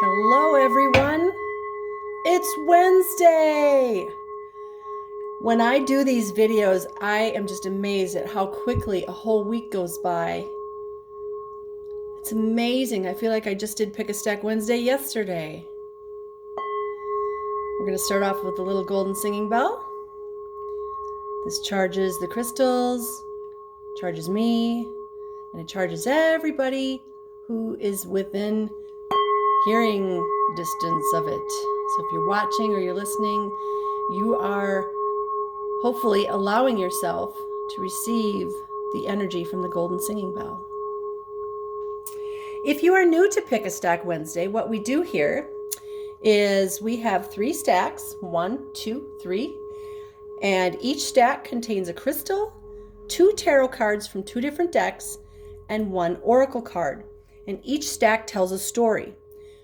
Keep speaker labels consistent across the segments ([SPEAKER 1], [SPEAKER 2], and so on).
[SPEAKER 1] Hello, everyone. It's Wednesday. When I do these videos, I am just amazed at how quickly a whole week goes by. It's amazing. I feel like I just did Pick a Stack Wednesday yesterday. We're going to start off with a little golden singing bell. This charges the crystals, charges me, and it charges everybody who is within hearing distance of it. So if you're watching or you're listening, you are hopefully allowing yourself to receive the energy from the golden singing bell. If you are new to Pick a Stack Wednesday, what we do here is we have 3 stacks, 1, 2, 3, and each stack contains a crystal, 2 tarot cards from 2 different decks, and 1 oracle card. And each stack tells a story.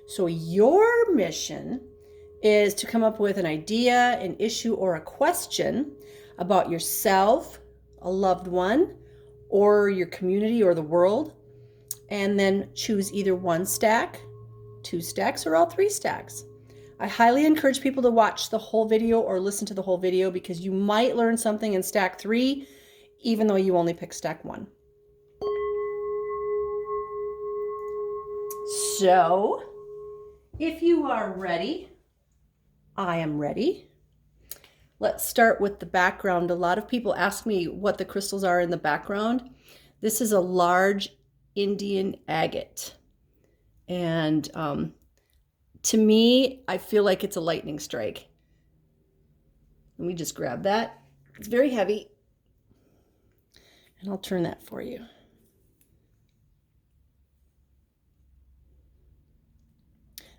[SPEAKER 1] So your mission is to come up with an idea, an issue, or a question about yourself, a loved one, or your community or the world, and then choose either 1 stack, 2 stacks, or all 3 stacks. I highly encourage people to watch the whole video or listen to the whole video because you might learn something in stack 3, even though you only pick stack 1. So, if you are ready, I am ready. Let's start with the background. A lot of people ask me what the crystals are in the background. This is a large Indian agate. And to me, I feel like it's a lightning strike. Let me just grab that. It's very heavy. And I'll turn that for you.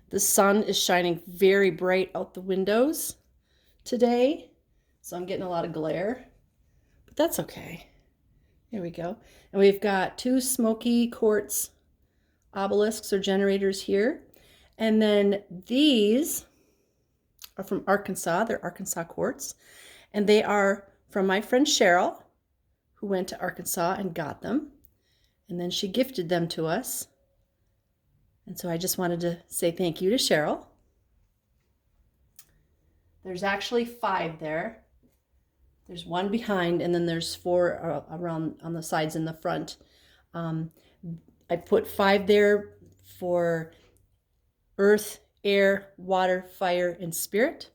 [SPEAKER 1] The sun is shining very bright out the windows today, so I'm getting a lot of glare, but that's okay. Here we go. And we've got 2 smoky quartz obelisks or generators here. And then these are from Arkansas. They're Arkansas quartz. And they are from my friend Cheryl, who went to Arkansas and got them. And then she gifted them to us. And so I just wanted to say thank you to Cheryl. There's actually 5 there. There's 1 behind, and then there's 4 around on the sides and the front. I put 5 there for earth, air, water, fire, and spirit.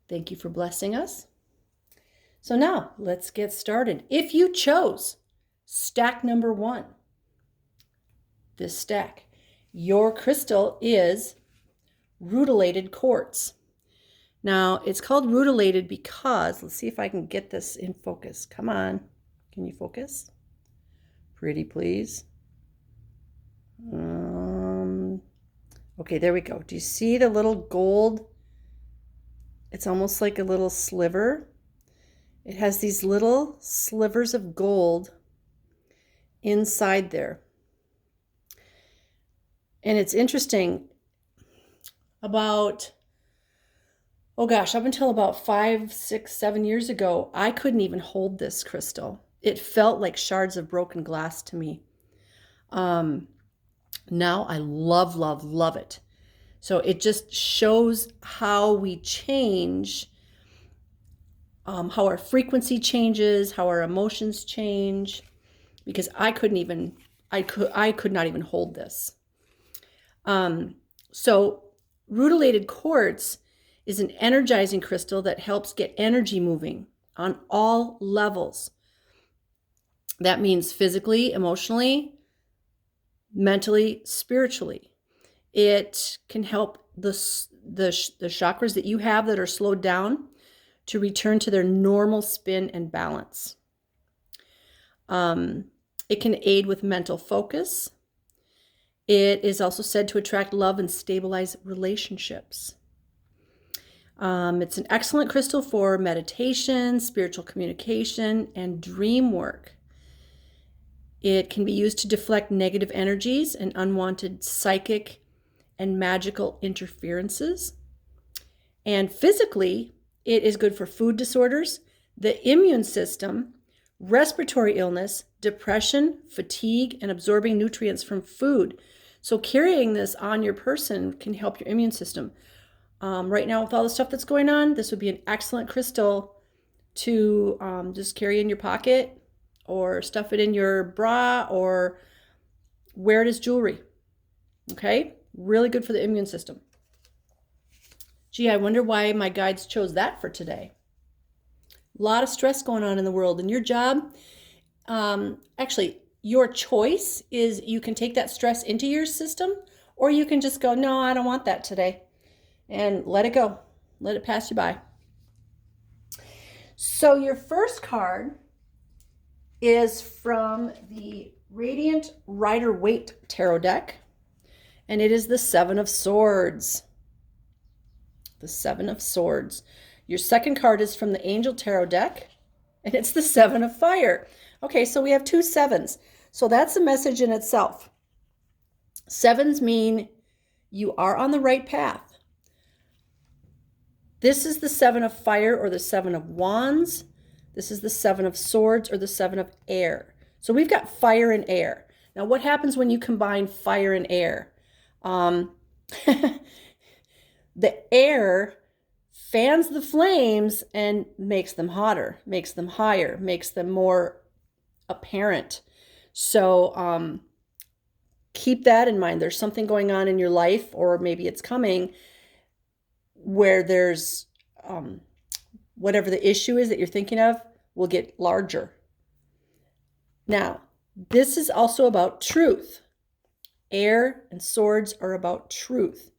[SPEAKER 1] Thank you for blessing us. So now let's get started. If you chose stack number 1, this stack, your crystal is Rutilated Quartz. Now, it's called rutilated because, let's see if I can get this in focus. Come on. Can you focus? Pretty, please. Okay, there we go. Do you see the little gold? It's almost like a little sliver. It has these little slivers of gold inside there. And it's interesting, up until about 5, 6, 7 years ago, I couldn't even hold this crystal. It felt like shards of broken glass to me. Now I love, love, love it. So it just shows how we change, how our frequency changes, how our emotions change, because I could not even hold this. So rutilated quartz is an energizing crystal that helps get energy moving on all levels. That means physically, emotionally, mentally, spiritually. It can help the chakras that you have that are slowed down to return to their normal spin and balance. It can aid with mental focus. It is also said to attract love and stabilize relationships. It's an excellent crystal for meditation, spiritual communication, and dream work. It can be used to deflect negative energies and unwanted psychic and magical interferences. And physically, it is good for food disorders, the immune system, respiratory illness, depression, fatigue, and absorbing nutrients from food. So carrying this on your person can help your immune system. Right now, with all the stuff that's going on, this would be an excellent crystal to just carry in your pocket or stuff it in your bra or wear it as jewelry. Okay? Really good for the immune system. Gee, I wonder why my guides chose that for today. A lot of stress going on in the world, and your job, actually, your choice is you can take that stress into your system, or you can just go, no, I don't want that today, and let it go. Let it pass you by. So your first card is from the Radiant Rider-Waite Tarot deck, and it is the Seven of Swords. The Seven of Swords. Your second card is from the Angel Tarot deck, and it's the Seven of Fire. Okay, so we have two sevens. So that's a message in itself. Sevens mean you are on the right path. This is the Seven of Fire or the Seven of Wands. This is the Seven of Swords or the Seven of Air. So we've got fire and air. Now, what happens when you combine fire and air? The air fans the flames and makes them hotter, makes them higher, makes them more apparent. So keep that in mind. There's something going on in your life, or maybe it's coming, where there's whatever the issue is that you're thinking of will get larger. Now, this is also about truth. Air and swords are about truth.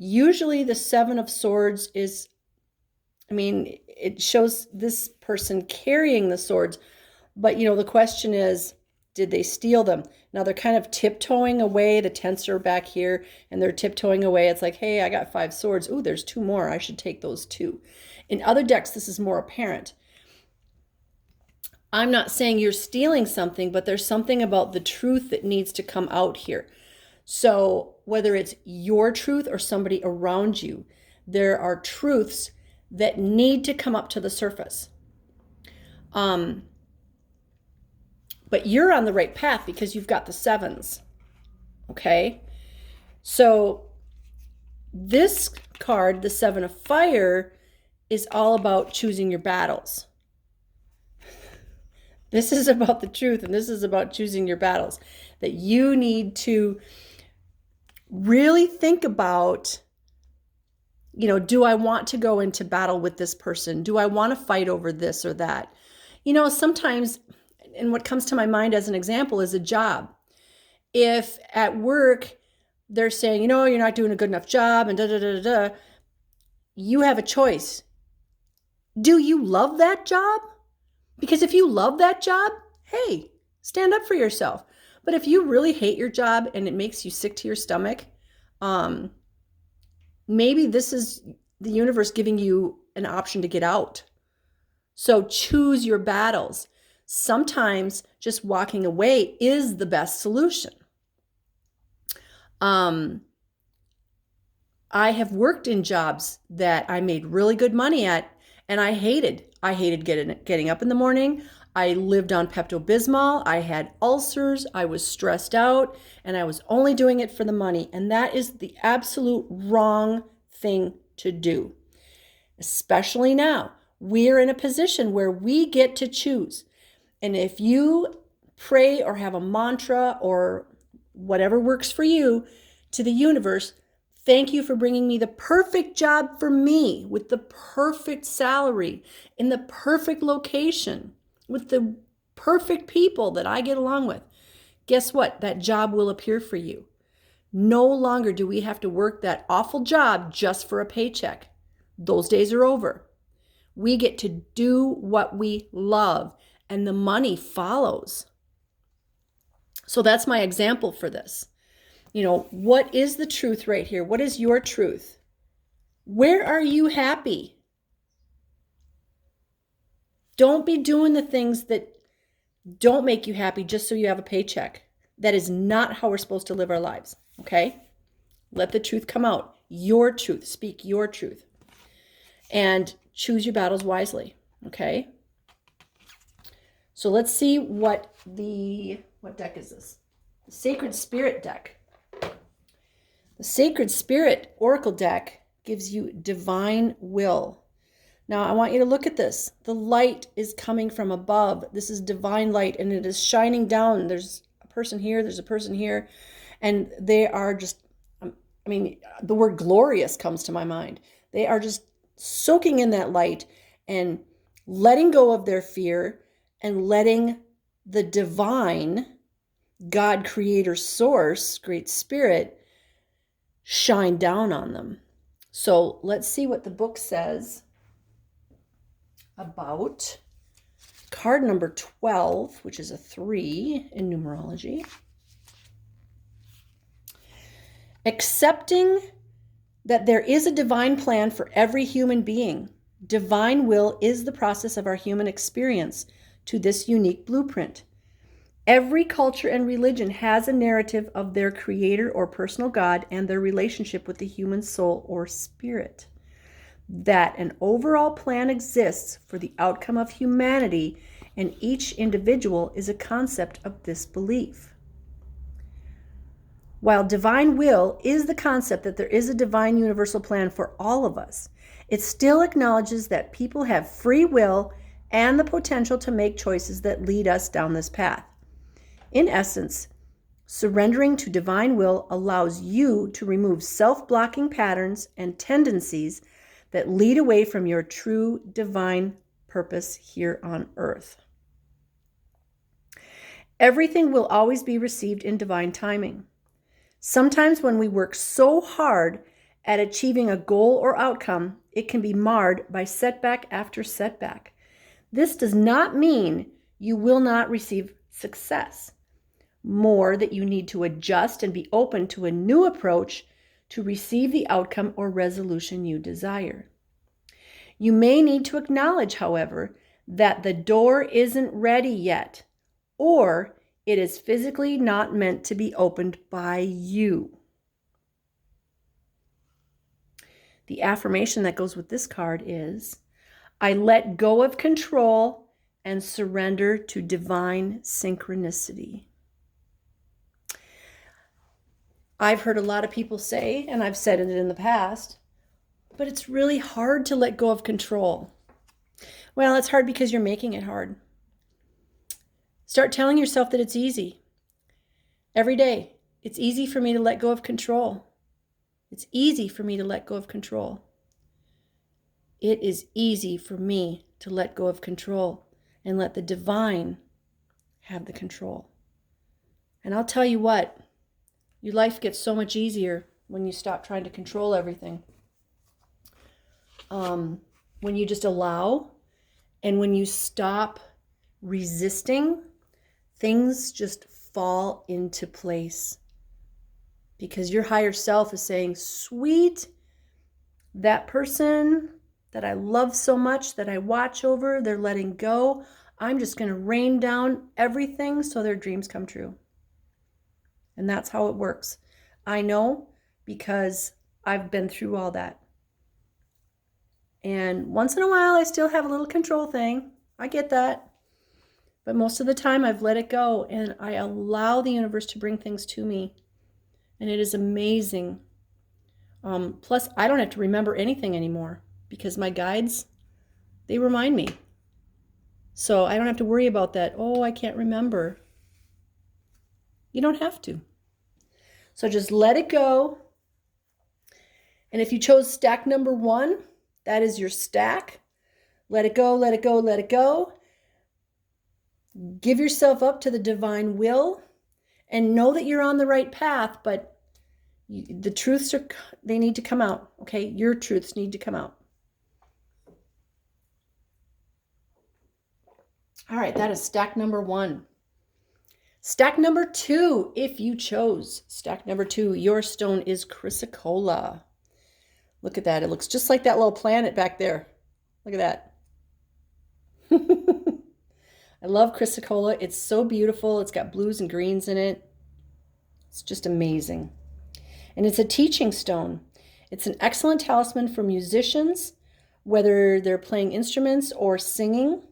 [SPEAKER 1] Usually the Seven of Swords is, it shows this person carrying the swords, but the question is, did they steal them? Now they're kind of tiptoeing away. The tents are back here and they're tiptoeing away. It's like, hey, I got 5 swords. Ooh, there's 2 more. I should take those 2. In other decks, this is more apparent. I'm not saying you're stealing something, but there's something about the truth that needs to come out here. So whether it's your truth or somebody around you, there are truths that need to come up to the surface. But you're on the right path because you've got the sevens. Okay? So this card, the Seven of Fire, is all about choosing your battles. This is about the truth, and this is about choosing your battles. That you need to really think about, do I want to go into battle with this person? Do I want to fight over this or that? Sometimes, and what comes to my mind as an example is a job. If at work they're saying, you're not doing a good enough job and da-da-da-da-da, you have a choice. Do you love that job? Because if you love that job, hey, stand up for yourself. But if you really hate your job and it makes you sick to your stomach, maybe this is the universe giving you an option to get out. So choose your battles. Sometimes just walking away is the best solution. I have worked in jobs that I made really good money at, and I hated getting up in the morning. I lived on Pepto-Bismol. I had ulcers. I was stressed out, and I was only doing it for the money. And that is the absolute wrong thing to do. Especially now, we're in a position where we get to choose. And if you pray or have a mantra or whatever works for you to the universe, thank you for bringing me the perfect job for me with the perfect salary in the perfect location with the perfect people that I get along with. Guess what? That job will appear for you. No longer do we have to work that awful job just for a paycheck. Those days are over. We get to do what we love, and the money follows. So that's my example for this. What is the truth right here? What is your truth? Where are you happy? Don't be doing the things that don't make you happy just so you have a paycheck. That is not how we're supposed to live our lives, okay? Let the truth come out. Your truth. Speak your truth. And choose your battles wisely, okay? So let's see what deck is this? the Sacred Spirit deck. The Sacred Spirit Oracle deck gives you divine will. Now, I want you to look at this. The light is coming from above. This is divine light, and it is shining down. There's a person here, there's a person here, and they are just, the word glorious comes to my mind. They are just soaking in that light and letting go of their fear and letting the divine God, creator, source, great spirit, shine down on them. So let's see what the book says about card number 12, which is a 3 in numerology. Accepting that there is a divine plan for every human being. Divine will is the process of our human experience to this unique blueprint. Every culture and religion has a narrative of their creator or personal God and their relationship with the human soul or spirit. That an overall plan exists for the outcome of humanity and each individual is a concept of this belief. While divine will is the concept that there is a divine universal plan for all of us, it still acknowledges that people have free will and the potential to make choices that lead us down this path. In essence, surrendering to divine will allows you to remove self-blocking patterns and tendencies that lead away from your true divine purpose here on earth. Everything will always be received in divine timing. Sometimes when we work so hard at achieving a goal or outcome, it can be marred by setback after setback. This does not mean you will not receive success. More that you need to adjust and be open to a new approach to receive the outcome or resolution you desire. You may need to acknowledge, however, that the door isn't ready yet, or it is physically not meant to be opened by you. The affirmation that goes with this card is, I let go of control and surrender to divine synchronicity. I've heard a lot of people say, and I've said it in the past, but it's really hard to let go of control. Well, it's hard because you're making it hard. Start telling yourself that it's easy. Every day, it's easy for me to let go of control. It's easy for me to let go of control. It is easy for me to let go of control and let the divine have the control. And I'll tell you what, your life gets so much easier when you stop trying to control everything. When you just allow and when you stop resisting, things just fall into place. Because your higher self is saying, sweet, that person that I love so much, that I watch over, they're letting go. I'm just going to rain down everything so their dreams come true. And that's how it works. I know because I've been through all that. And once in a while, I still have a little control thing. I get that. But most of the time, I've let it go and I allow the universe to bring things to me. And it is amazing. Plus, I don't have to remember anything anymore because my guides, they remind me. So I don't have to worry about that. Oh, I can't remember. You don't have to. So just let it go. And if you chose stack number 1, that is your stack. Let it go, let it go, let it go. Give yourself up to the divine will and know that you're on the right path, but the truths they need to come out, okay? Your truths need to come out. All right, that is stack number 1. Stack number 2, if you chose stack number 2, your stone is Chrysocolla. Look at that. It looks just like that little planet back there. Look at that. I love Chrysocolla. It's so beautiful. It's got blues and greens in it. It's just amazing. And it's a teaching stone. It's an excellent talisman for musicians, whether they're playing instruments or singing,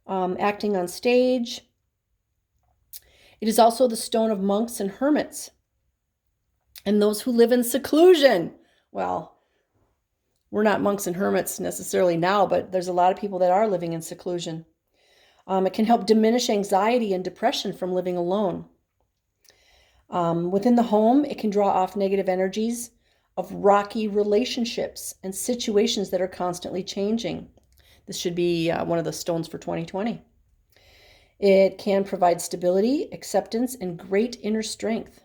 [SPEAKER 1] acting on stage. It is also the stone of monks and hermits and those who live in seclusion. Well, we're not monks and hermits necessarily now, but there's a lot of people that are living in seclusion. It can help diminish anxiety and depression from living alone. Within the home, it can draw off negative energies of rocky relationships and situations that are constantly changing. This should be one of the stones for 2020. It can provide stability, acceptance, and great inner strength.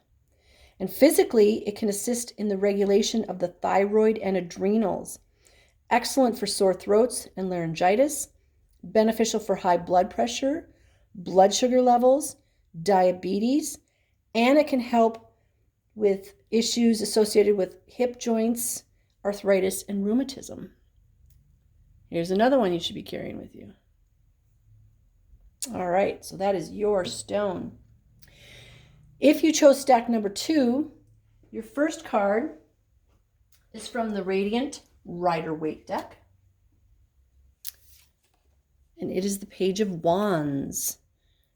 [SPEAKER 1] And physically, it can assist in the regulation of the thyroid and adrenals. Excellent for sore throats and laryngitis, beneficial for high blood pressure, blood sugar levels, diabetes, and it can help with issues associated with hip joints, arthritis, and rheumatism. Here's another one you should be carrying with you. All right, so that is your stone. If you chose stack number 2, your first card is from the Radiant Rider-Waite deck. And it is the Page of Wands.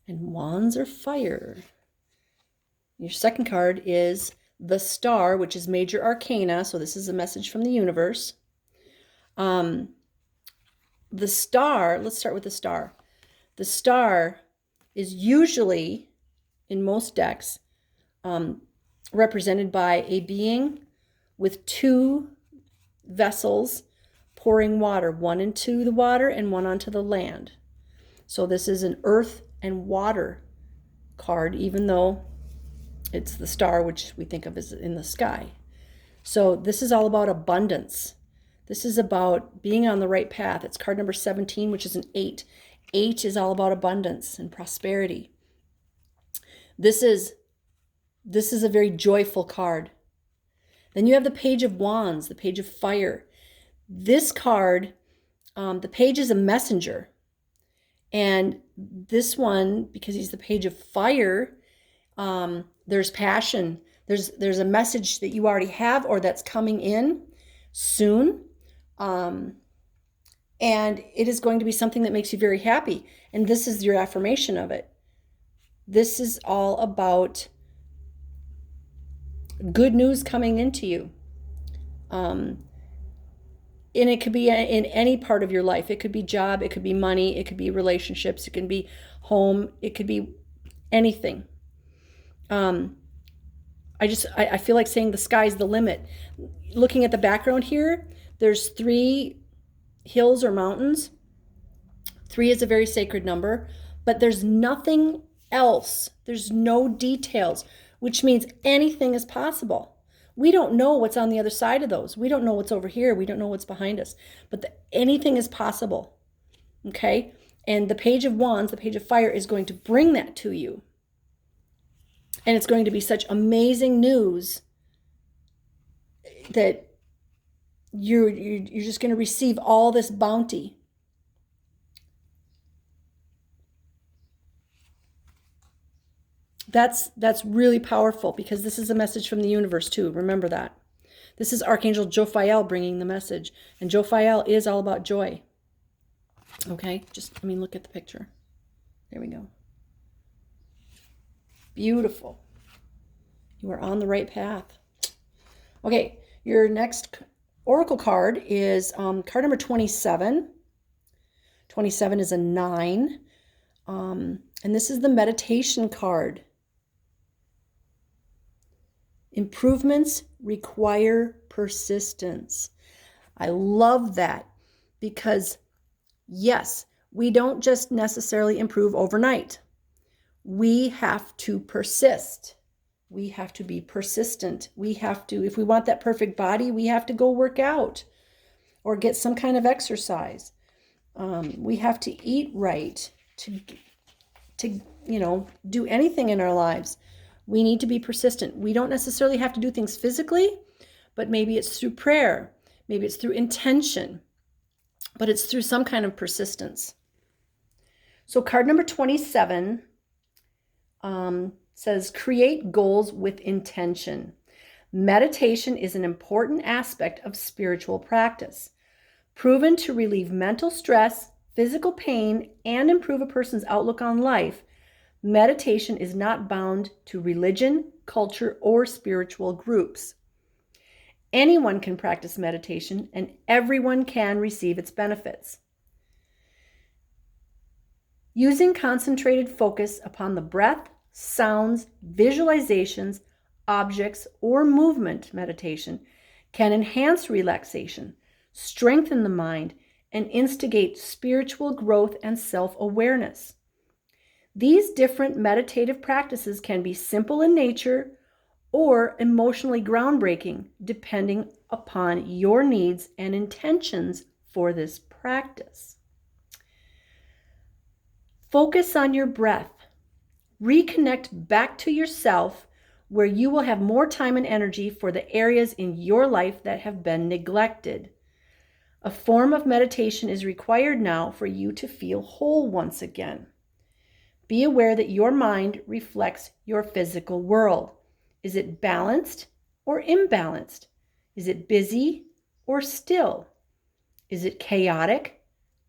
[SPEAKER 1] And wands are fire. Your second card is the Star, which is Major Arcana. So this is a message from the universe. The Star, let's start with the Star. The Star is usually, in most decks, represented by a being with 2 vessels pouring water, one into the water and one onto the land. So this is an earth and water card, even though it's the star, which we think of as in the sky. So this is all about abundance. This is about being on the right path. It's card number 17, which is an 8. 8 is all about abundance and prosperity. This is a very joyful card. Then you have the Page of Wands, the Page of Fire. This card, the page is a messenger. And this one, because he's the Page of Fire, there's passion. There's a message that you already have or that's coming in soon. And it is going to be something that makes you very happy. And this is your affirmation of it. This is all about good news coming into you. And it could be in any part of your life. It could be job, it could be money, it could be relationships, it can be home, it could be anything. I feel like saying the sky's the limit. Looking at the background here, there's 3 hills or mountains. 3 is a very sacred number, but there's nothing else. There's no details, which means anything is possible. We don't know what's on the other side of those. We don't know what's over here. We don't know what's behind us, but anything is possible. Okay. And the Page of Wands, the Page of Fire, is going to bring that to you. And it's going to be such amazing news that you're just going to receive all this bounty. That's really powerful because this is a message from the universe too. Remember that. This is Archangel Jophiel bringing the message. And Jophiel is all about joy. Okay, look at the picture. There we go. Beautiful. You are on the right path. Okay, your next oracle card is card number 27. 27 is a 9. And this is the meditation card. Improvements require persistence. I love that because, yes, we don't just necessarily improve overnight. We have to persist. We have to be persistent. We have to, if we want that perfect body, we have to go work out or get some kind of exercise. We have to eat right to do anything in our lives. We need to be persistent. We don't necessarily have to do things physically, but maybe it's through prayer. Maybe it's through intention, but it's through some kind of persistence. So card number 27 says, create goals with intention. Meditation is an important aspect of spiritual practice, proven to relieve mental stress, physical pain, and improve a person's outlook on life. meditation is not bound to religion, culture, or spiritual groups. Anyone can practice meditation, and everyone can receive its benefits. Using concentrated focus upon the breath, sounds, visualizations, objects, or movement meditation can enhance relaxation, strengthen the mind, and instigate spiritual growth and self-awareness. These different meditative practices can be simple in nature or emotionally groundbreaking, depending upon your needs and intentions for this practice. Focus on your breath. Reconnect back to yourself, where you will have more time and energy for the areas in your life that have been neglected. A form of meditation is required now for you to feel whole once again. Be aware that your mind reflects your physical world. Is it balanced or imbalanced? Is it busy or still? Is it chaotic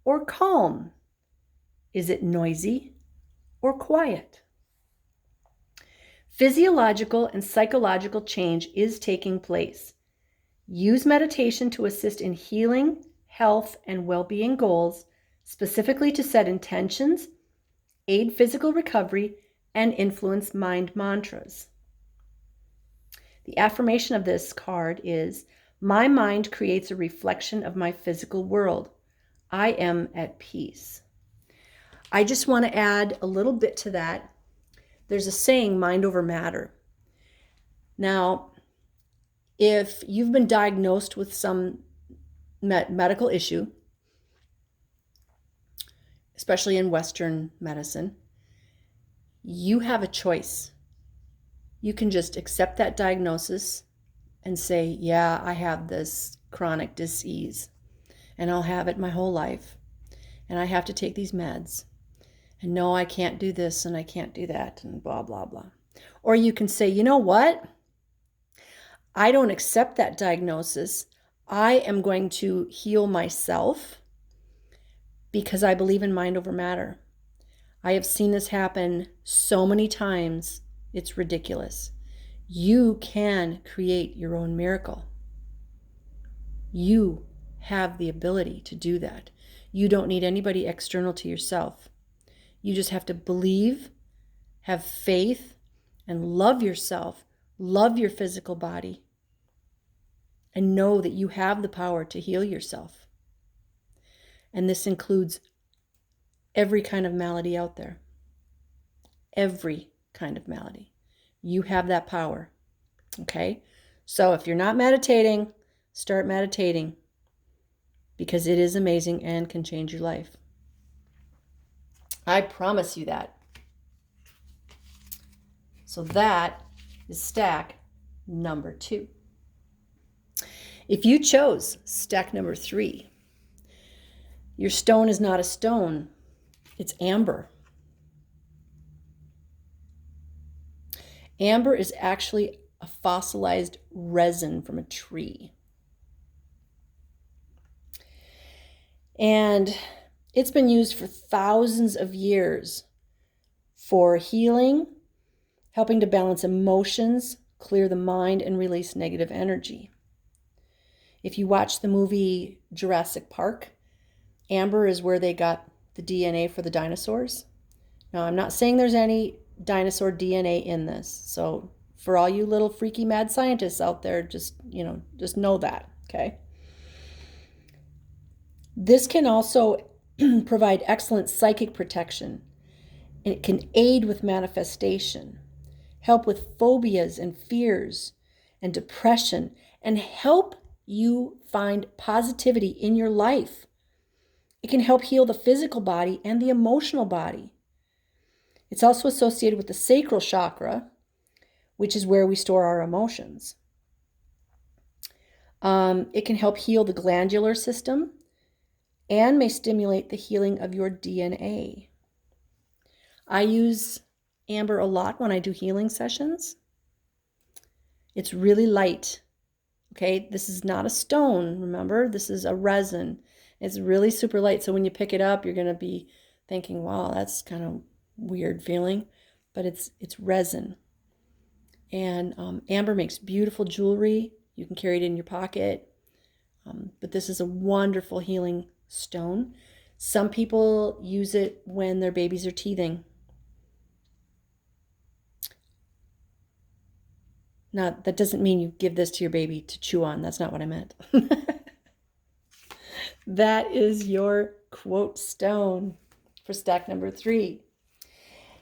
[SPEAKER 1] or calm? Is it noisy or quiet? Physiological and psychological change is taking place. Use meditation to assist in healing, health, and well-being goals, specifically to set intentions, aid physical recovery, and influence mind mantras. The affirmation of this card is, "My mind creates a reflection of my physical world. I am at peace." I just want to add a little bit to that. There's a saying, mind over matter. Now, if you've been diagnosed with some medical issue, especially in Western medicine, you have a choice. You can just accept that diagnosis and say, yeah, I have this chronic disease and I'll have it my whole life and I have to take these meds. And no, I can't do this and I can't do that and blah, blah, blah. Or you can say, you know what? I don't accept that diagnosis. I am going to heal myself because I believe in mind over matter. I have seen this happen so many times, it's ridiculous. You can create your own miracle. You have the ability to do that. You don't need anybody external to yourself. You just have to believe, have faith, and love yourself, love your physical body, and know that you have the power to heal yourself. And this includes every kind of malady out there. Every kind of malady. You have that power. Okay? So if you're not meditating, start meditating, because it is amazing and can change your life. I promise you that. So that is stack number 2. If you chose stack number 3, your stone is not a stone, it's amber. Amber is actually a fossilized resin from a tree. And it's been used for thousands of years for healing, helping to balance emotions, clear the mind, and release negative energy. If you watch the movie Jurassic Park, amber is where they got the DNA for the dinosaurs. Now, I'm not saying there's any dinosaur DNA in this. So for all you little freaky mad scientists out there, just know that, okay? This can also provide excellent psychic protection. It can aid with manifestation, help with phobias and fears and depression, and help you find positivity in your life. It can help heal the physical body and the emotional body. It's also associated with the sacral chakra, which is where we store our emotions. It can help heal the glandular system and may stimulate the healing of your DNA. I use amber a lot when I do healing sessions. It's really light. Okay, this is not a stone, remember? This is a resin. It's really super light, so when you pick it up, you're going to be thinking, wow, that's kind of weird feeling. but it's resin. And amber makes beautiful jewelry. You can carry it in your pocket. But this is a wonderful healing stone. Some people use it when their babies are teething. Now, that doesn't mean you give this to your baby to chew on. That's not what I meant. That is your quote stone for stack number 3.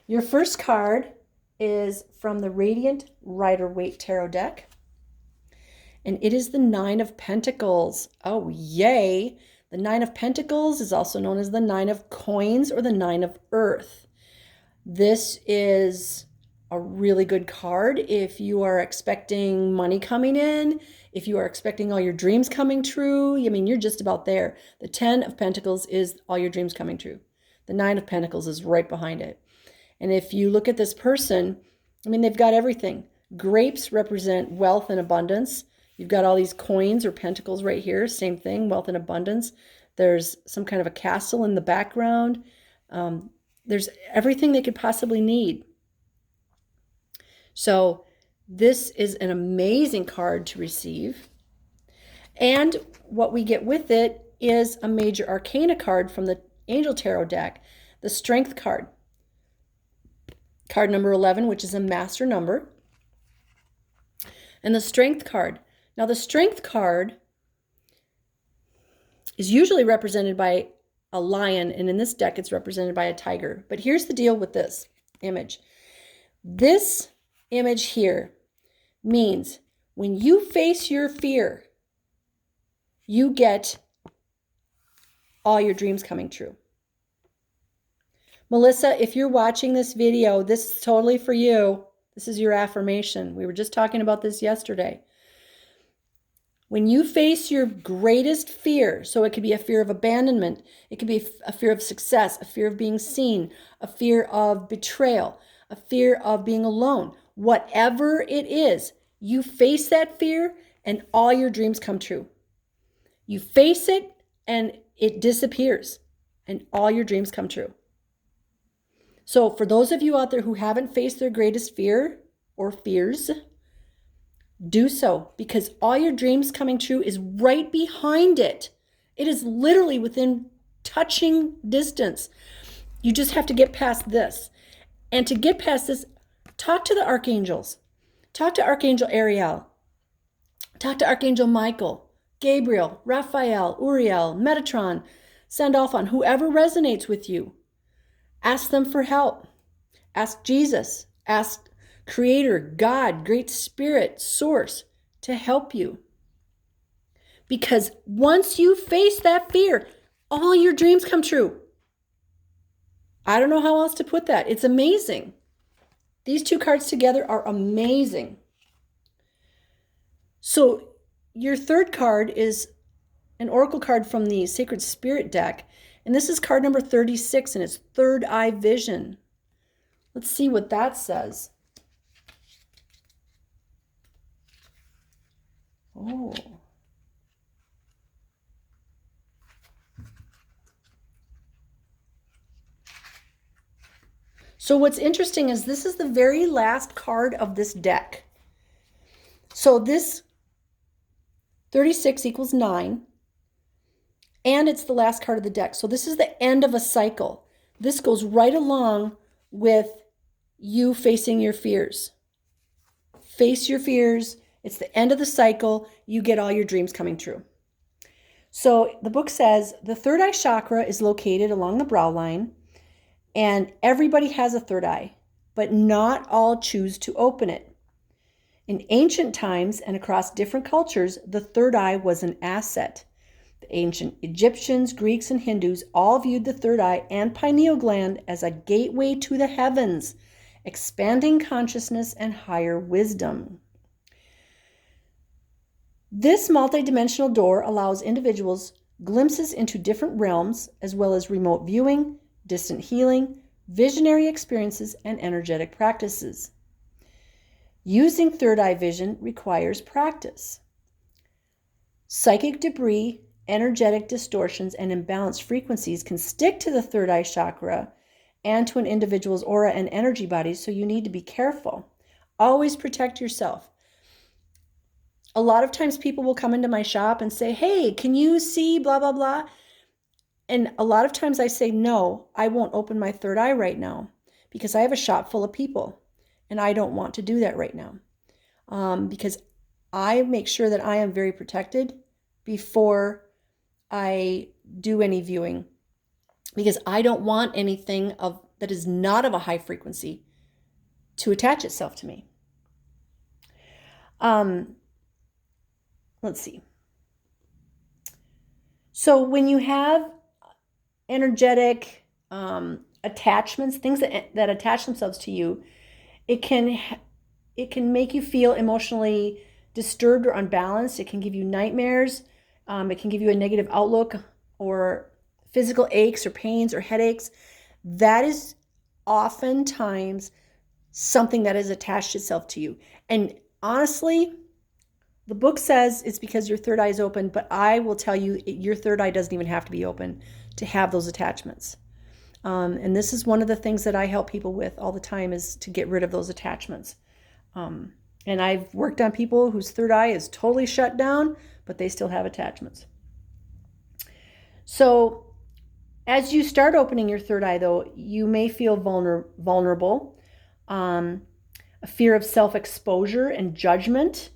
[SPEAKER 1] Your first card is from the Radiant Rider-Waite Tarot deck, and it is the 9 of Pentacles. Oh, yay! The 9 of Pentacles is also known as the 9 of Coins or the 9 of Earth. This is a really good card if you are expecting money coming in, if you are expecting all your dreams coming true. I mean, you're just about there. The 10 of Pentacles is all your dreams coming true. The 9 of Pentacles is right behind it. And if you look at this person, I mean, they've got everything. Grapes represent wealth and abundance. You've got all these coins or pentacles right here. Same thing, wealth and abundance. There's some kind of a castle in the background. There's everything they could possibly need. So this is an amazing card to receive. And what we get with it is a major arcana card from the Angel Tarot deck, the Strength card. Card number 11, which is a master number. And the Strength card. Now, the Strength card is usually represented by a lion, and in this deck, it's represented by a tiger. But here's the deal with this image. This image here means when you face your fear, you get all your dreams coming true. Melissa, if you're watching this video, this is totally for you. This is your affirmation. We were just talking about this yesterday. When you face your greatest fear, so it could be a fear of abandonment, it could be a fear of success, a fear of being seen, a fear of betrayal, a fear of being alone, whatever it is, you face that fear and all your dreams come true. You face it and it disappears and all your dreams come true. So for those of you out there who haven't faced their greatest fear or fears, do so, because all your dreams coming true is right behind it. It is literally within touching distance. You just have to get past this. And to get past this, talk to the archangels. Talk to Archangel Ariel. Talk to Archangel Michael, Gabriel, Raphael, Uriel, Metatron, Sandalphon, whoever resonates with you. Ask them for help. Ask Jesus. Ask Creator, God, Great Spirit, Source to help you. Because once you face that fear, all your dreams come true. I don't know how else to put that. It's amazing. These two cards together are amazing. So your third card is an oracle card from the Sacred Spirit deck. And this is card number 36, and it's Third Eye Vision. Let's see what that says. Oh. So what's interesting is this is the very last card of this deck. So this 36 equals 9, and it's the last card of the deck. So this is the end of a cycle. This goes right along with you facing your fears. Face your fears. It's the end of the cycle. You get all your dreams coming true. So the book says the third eye chakra is located along the brow line, and everybody has a third eye, but not all choose to open it. In ancient times and across different cultures, the third eye was an asset. The ancient Egyptians, Greeks, and Hindus all viewed the third eye and pineal gland as a gateway to the heavens, expanding consciousness and higher wisdom. This multidimensional door allows individuals glimpses into different realms, as well as remote viewing, distant healing, visionary experiences, and energetic practices. Using third eye vision requires practice. Psychic debris, energetic distortions, and imbalanced frequencies can stick to the third eye chakra and to an individual's aura and energy body, so you need to be careful. Always protect yourself. A lot of times people will come into my shop and say, hey, can you see blah, blah, blah? And a lot of times I say, no, I won't open my third eye right now because I have a shop full of people and I don't want to do that right now. Because I make sure that I am very protected before I do any viewing, because I don't want anything that is not of a high frequency to attach itself to me. Let's see. So when you have energetic attachments, things that attach themselves to you, it can make you feel emotionally disturbed or unbalanced. It can give you nightmares. It can give you a negative outlook or physical aches or pains or headaches. That is oftentimes something that has attached itself to you. And honestly, the book says it's because your third eye is open, but I will tell you your third eye doesn't even have to be open to have those attachments. And this is one of the things that I help people with all the time, is to get rid of those attachments. And I've worked on people whose third eye is totally shut down, but they still have attachments. So as you start opening your third eye, though, you may feel vulnerable. A fear of self-exposure and judgment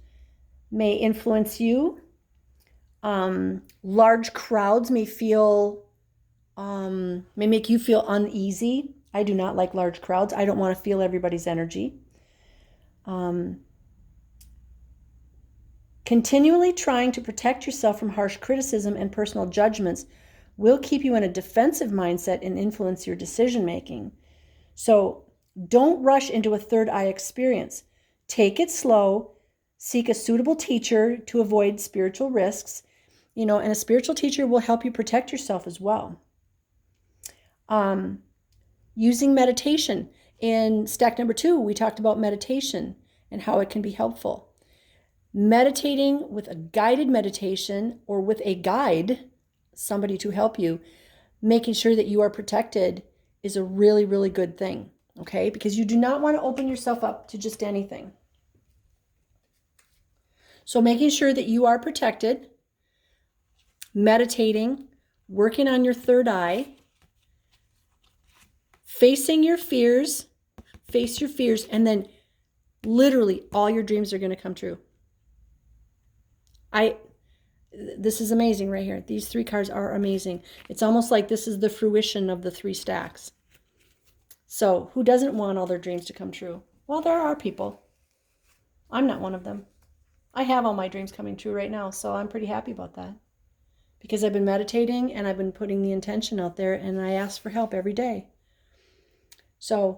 [SPEAKER 1] may influence you. Large crowds may make you feel uneasy. I do not like large crowds. I don't want to feel everybody's energy. Continually trying to protect yourself from harsh criticism and personal judgments will keep you in a defensive mindset and influence your decision making. So don't rush into a third eye experience. Take it slow. Seek a suitable teacher to avoid spiritual risks. And a spiritual teacher will help you protect yourself as well. Using meditation. In stack number 2, we talked about meditation and how it can be helpful. Meditating with a guided meditation or with a guide, somebody to help you, making sure that you are protected is a really, really good thing, okay? Because you do not want to open yourself up to just anything. So making sure that you are protected, meditating, working on your third eye, facing your fears, face your fears, and then literally all your dreams are going to come true. This is amazing right here. These 3 cards are amazing. It's almost like this is the fruition of the 3 stacks. So who doesn't want all their dreams to come true? Well, there are people. I'm not one of them. I have all my dreams coming true right now, so I'm pretty happy about that. Because I've been meditating and I've been putting the intention out there, and I ask for help every day. So